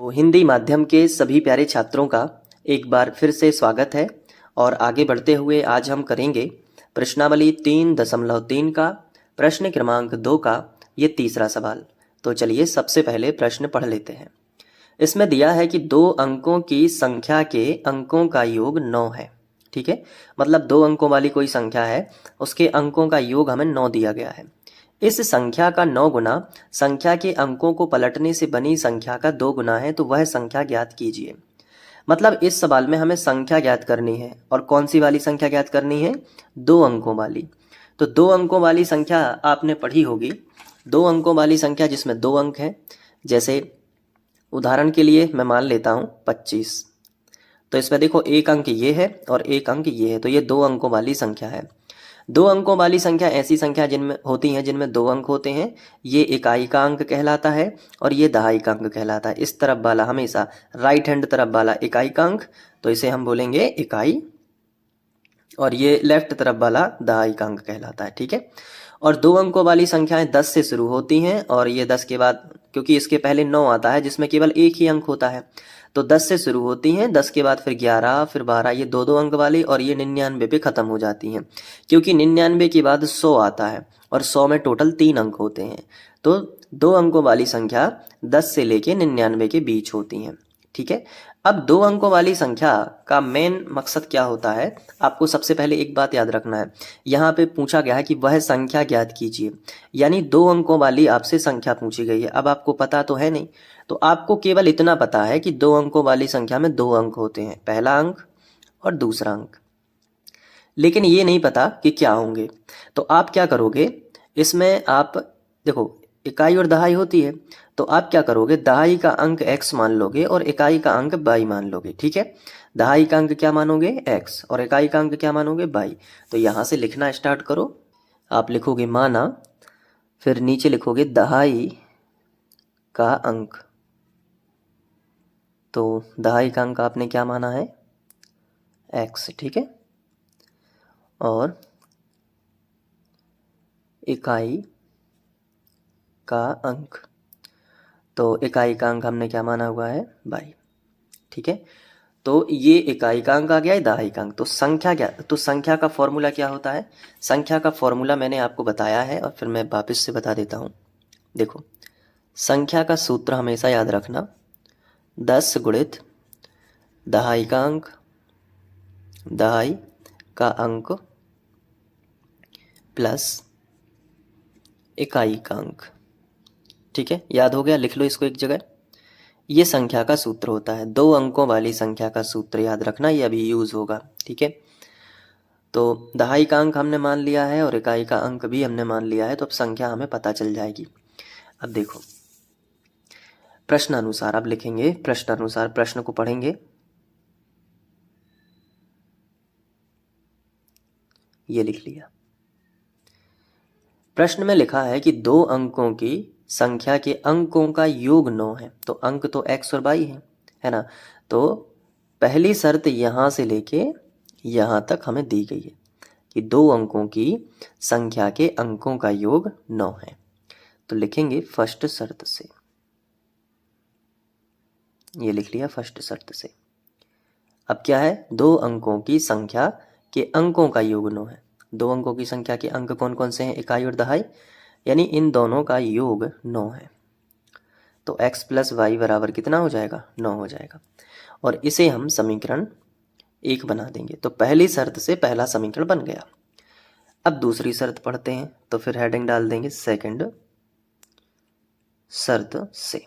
तो हिंदी माध्यम के सभी प्यारे छात्रों का एक बार फिर से स्वागत है। और आगे बढ़ते हुए आज हम करेंगे प्रश्नावली 3.3 का प्रश्न क्रमांक 2 का ये तीसरा सवाल। तो चलिए सबसे पहले प्रश्न पढ़ लेते हैं। इसमें दिया है कि 2 अंकों की संख्या के अंकों का योग 9 है। ठीक है, मतलब 2 अंकों वाली कोई संख्या है, उसके अंकों का योग हमें 9 दिया गया है। इस संख्या का 9 गुना संख्या के अंकों को पलटने से बनी संख्या का 2 गुना है, तो वह संख्या ज्ञात कीजिए। मतलब इस सवाल में हमें संख्या ज्ञात करनी है, और कौन सी वाली संख्या ज्ञात करनी है? 2 अंकों वाली। तो 2 अंकों वाली संख्या आपने पढ़ी होगी। 2 अंकों वाली संख्या जिसमें 2 अंक हैं, जैसे उदाहरण के लिए मैं मान लेता हूँ 25। तो इसमें देखो एक अंक ये है और एक अंक ये है, तो ये 2 अंकों वाली संख्या है। 2 अंकों वाली संख्या ऐसी संख्या जिनमें होती हैं जिनमें 2 अंक होते हैं, ये इकाई का अंक कहलाता है और ये दहाई का अंक कहलाता है। इस तरफ वाला हमेशा राइट हैंड तरफ वाला इकाई का अंक, तो इसे हम बोलेंगे इकाई, और ये लेफ्ट तरफ वाला दहाई का अंक कहलाता है। ठीक है, और 2 अंकों वाली संख्याएं 10 से शुरू होती हैं, और ये 10 के बाद, क्योंकि इसके पहले 9 आता है जिसमें केवल एक ही अंक होता है, तो 10 से शुरू होती हैं। 10 के बाद फिर 11, फिर 12, ये 2-2 अंक वाली, और ये 99 पे खत्म हो जाती हैं, क्योंकि 99 के बाद 100 आता है और 100 में टोटल 3 अंक होते हैं। तो 2 अंकों वाली संख्या 10 से लेके 99 के बीच होती हैं। ठीक है, अब 2 अंकों वाली संख्या का मेन मकसद क्या होता है? आपको सबसे पहले एक बात याद रखना है। यहाँ पे पूछा गया है कि वह संख्या ज्ञात कीजिए, यानी 2 अंकों वाली आपसे संख्या पूछी गई है। अब आपको पता तो है नहीं, तो आपको केवल इतना पता है कि 2 अंकों वाली संख्या में 2 अंक होते हैं, पहला अंक और दूसरा अंक, लेकिन ये नहीं पता कि क्या होंगे। तो आप क्या करोगे, इसमें आप देखो इकाई और दहाई होती है, तो आप क्या करोगे, दहाई का अंक x मान लोगे और इकाई का अंक y मान लोगे। ठीक है, दहाई का अंक क्या मानोगे? x, और इकाई का अंक क्या मानोगे? y। तो यहाँ से लिखना स्टार्ट करो। आप लिखोगे माना, फिर नीचे लिखोगे दहाई का अंक। तो दहाई का अंक आपने क्या माना है? x। ठीक है, और इकाई का अंक, तो इकाई का अंक हमने क्या माना हुआ है? y। ठीक है, तो ये इकाई का अंक आ गया है, दहाई का अंक। तो संख्या क्या, तो संख्या का फॉर्मूला क्या होता है? संख्या का फॉर्मूला मैंने आपको बताया है, और फिर मैं वापस से बता देता हूँ। देखो, संख्या का सूत्र हमेशा याद रखना, 10 गुणित दहाई का अंक, दहाई का अंक प्लस इकाई का अंक। ठीक है, याद हो गया? लिख लो इसको एक जगह। ये संख्या का सूत्र होता है, 2 अंकों वाली संख्या का सूत्र याद रखना, ये अभी यूज होगा। ठीक है, तो दहाई का अंक हमने मान लिया है और इकाई का अंक भी हमने मान लिया है, तो अब संख्या हमें पता चल जाएगी। अब देखो प्रश्नानुसार, अब लिखेंगे प्रश्नानुसार, प्रश्न को पढ़ेंगे। ये लिख लिया। प्रश्न में लिखा है कि 2 अंकों की संख्या के अंकों का योग 9 है। तो अंक तो x और y है ना। तो पहली शर्त यहां से लेके यहां तक हमें दी गई है कि 2 अंकों की संख्या के अंकों का योग 9 है। तो लिखेंगे फर्स्ट शर्त से, ये लिख लिया फर्स्ट शर्त से। अब क्या है, 2 अंकों की संख्या के अंकों का योग 9 है। 2 अंकों की संख्या के अंक कौन कौन से हैं? इकाई और दहाई, यानी इन दोनों का योग 9 है। तो x प्लस वाई बराबर कितना हो जाएगा? 9 हो जाएगा, और इसे हम समीकरण 1 बना देंगे। तो पहली शर्त से पहला समीकरण बन गया। अब दूसरी शर्त पढ़ते हैं, तो फिर हेडिंग डाल देंगे सेकंड शर्त से।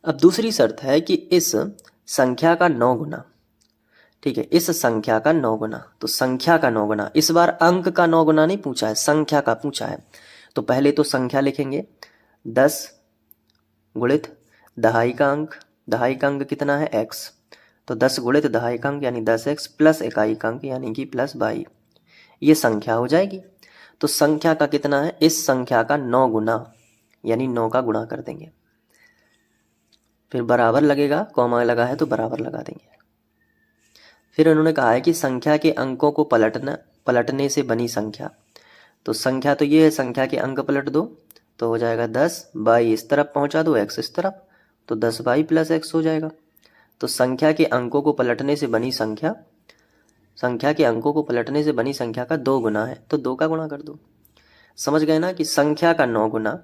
अब दूसरी शर्त है कि इस संख्या का 9 गुना, ठीक है, इस संख्या का 9 गुना, तो संख्या का 9 गुना, इस बार अंक का 9 गुना नहीं पूछा है, संख्या का पूछा है। तो पहले तो संख्या लिखेंगे, 10 गुणित दहाई का अंक, दहाई का अंक कितना है? x। तो 10 गुणित दहाई का अंक यानी 10x प्लस इकाई का अंक यानी कि प्लस y, ये संख्या हो जाएगी। तो संख्या का कितना है? इस संख्या का 9 गुना, यानी 9 का गुणा कर देंगे, फिर बराबर लगेगा, कॉमा लगा है तो बराबर लगा देंगे। फिर उन्होंने कहा है कि संख्या के अंकों को पलटने से बनी संख्या। तो संख्या तो ये है, संख्या के अंक पलट दो, तो हो जाएगा 10 बाई इस तरफ पहुंचा दो x इस तरफ, तो 10 बाई प्लस x हो जाएगा। तो संख्या के अंकों को पलटने से बनी संख्या का 2 गुना है, तो 2 का गुणा कर दो। समझ गए ना कि संख्या का 9 गुना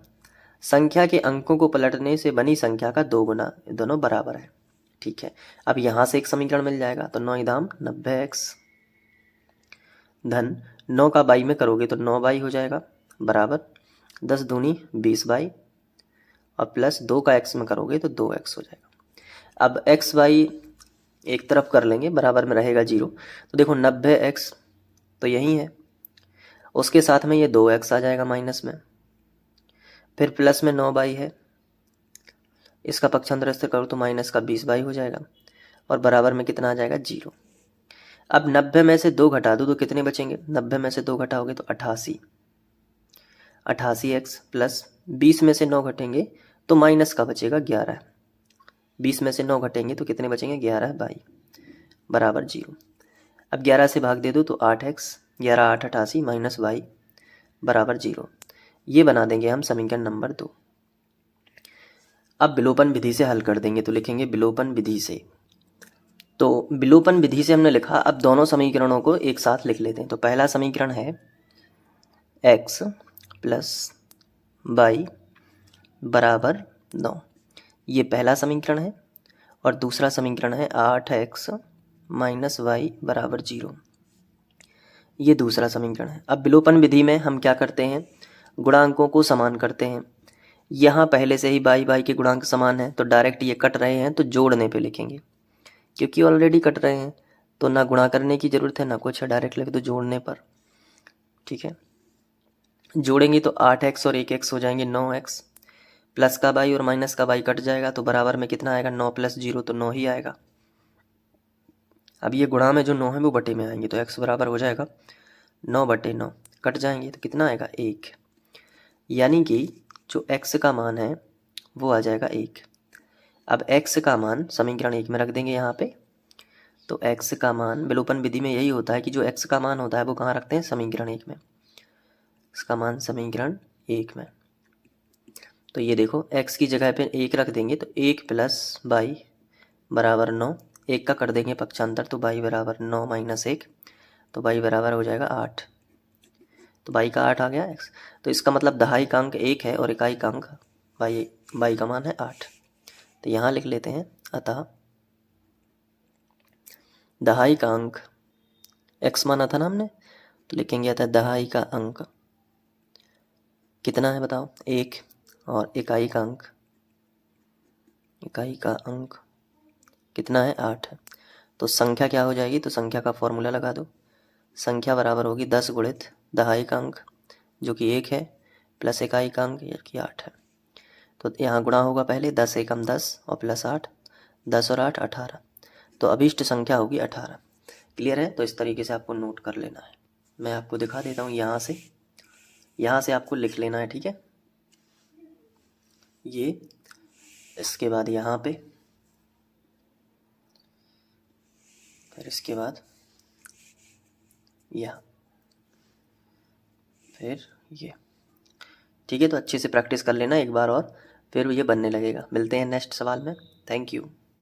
संख्या के अंकों को पलटने से बनी संख्या का 2 गुना, ये दोनों बराबर है। ठीक है, अब यहां से एक समीकरण मिल जाएगा, तो 9 दाम 90x धन 9 का बाई में करोगे तो 9 बाई हो जाएगा बराबर 10 दूनी 20 बाई, और प्लस 2 का x में करोगे तो 2x हो जाएगा। अब x बाई एक तरफ कर लेंगे, बराबर में रहेगा 0। तो देखो 90x तो यही है, उसके साथ में ये 2x आ जाएगा माइनस में, फिर प्लस में 9 बाई है, इसका पक्षांतर करो तो माइनस का 20 बाई हो जाएगा, और बराबर में कितना आ जाएगा 0। अब 90 में से 2 घटा दो तो कितने बचेंगे, 90 में से 2 घटाओगे तो 88x प्लस 20 में से 9 घटेंगे तो माइनस का बचेगा 11, 20 में से 9 घटेंगे तो कितने बचेंगे 11 बाई बराबर 0। अब 11 से भाग दे दो तो 8x, 11 8 88 माइनस बाई बराबर 0। ये बना देंगे हम समीकरण नंबर 2। अब विलोपन विधि से हल कर देंगे, तो लिखेंगे विलोपन विधि से। तो विलोपन विधि से हमने लिखा, अब दोनों समीकरणों को एक साथ लिख लेते हैं। तो पहला समीकरण है x प्लस बाई बराबर 9, ये पहला समीकरण है, और दूसरा समीकरण है 8x माइनस वाई बराबर 0, ये दूसरा समीकरण है। अब विलोपन विधि में हम क्या करते हैं, गुणांकों को समान करते हैं। यहाँ पहले से ही बाई के गुणांक समान है, तो डायरेक्ट ये कट रहे हैं तो जोड़ने पे लिखेंगे, क्योंकि ऑलरेडी कट रहे हैं तो ना गुणा करने की ज़रूरत है ना कुछ है, डायरेक्ट लिख दो जोड़ने पर। ठीक है, जोड़ेंगे तो 8x और 1x हो जाएंगे 9x, प्लस का बाई और माइनस का बाई कट जाएगा, तो बराबर में कितना आएगा 9 प्लस 0 तो 9 ही आएगा। अब ये गुणा में जो 9 है वो बटे में आएंगे, तो x बराबर हो जाएगा 9 बटे 9, कट जाएंगे तो कितना आएगा 1, यानी कि जो x का मान है वो आ जाएगा 1। अब x का मान समीकरण 1 में रख देंगे यहाँ पे, तो x का मान विलोपन विधि में यही होता है कि जो x का मान होता है वो कहाँ रखते हैं, समीकरण 1 में, इसका मान समीकरण 1 में। तो ये देखो x की जगह पे 1 रख देंगे, तो 1 प्लस बाई बराबर 9, 1 का कर देंगे पक्षांतर, तो बाई बराबर 9 माइनस 1, तो बाई बराबर हो जाएगा 8, तो बाई का 8 आ गया x। तो इसका मतलब दहाई का अंक 1 है और इकाई का अंक बाई का मान है 8। तो यहाँ लिख लेते हैं, अतः दहाई का अंक x माना था ना हमने, तो लिखेंगे अतः दहाई का अंक कितना है बताओ 1, और इकाई का अंक कितना है 8 है। तो संख्या क्या हो जाएगी, तो संख्या का फॉर्मूला लगा दो, संख्या बराबर होगी 10 गुणित दहाई का अंक जो कि 1 है प्लस इकाई का अंक जो कि 8 है। तो यहाँ गुणा होगा पहले 10 एकम 10 और प्लस 8, 10 और 8 18, तो अभीष्ट संख्या होगी 18। क्लियर है, तो इस तरीके से आपको नोट कर लेना है। मैं आपको दिखा देता हूँ, यहाँ से आपको लिख लेना है। ठीक है, ये इसके बाद यहाँ पे, फिर इसके बाद यहाँ, फिर ये। ठीक है, तो अच्छे से प्रैक्टिस कर लेना एक बार और, फिर ये बनने लगेगा। मिलते हैं नेक्स्ट सवाल में। Thank you.